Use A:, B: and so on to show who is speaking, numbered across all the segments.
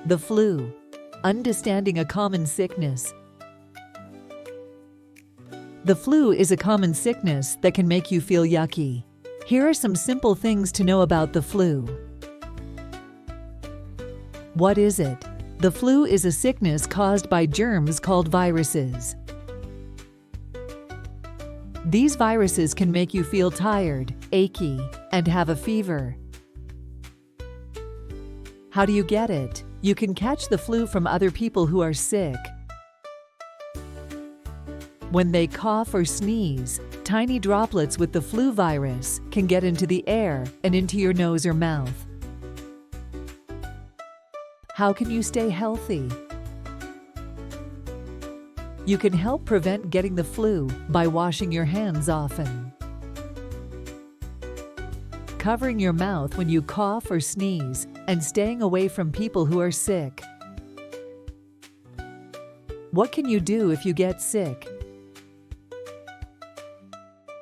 A: The flu. Understanding a common sickness. The flu is a common sickness that can make you feel yucky. Here are some simple things to know about the flu. What is it? The flu is a sickness caused by germs called viruses. These viruses can make you feel tired, achy, and have a fever. How do you get it? You can catch the flu from other people who are sick. When they cough or sneeze, tiny droplets with the flu virus can get into the air and into your nose or mouth. How can you stay healthy? You can help prevent getting the flu by washing your hands often, covering your mouth when you cough or sneeze, and staying away from people who are sick. What can you do if you get sick?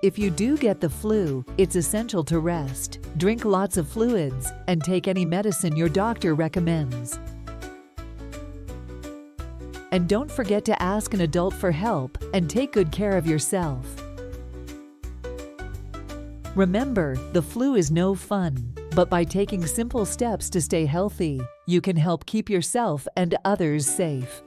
A: If you do get the flu, it's essential to rest, drink lots of fluids, and take any medicine your doctor recommends. And don't forget to ask an adult for help and take good care of yourself. Remember, the flu is no fun, but by taking simple steps to stay healthy, you can help keep yourself and others safe.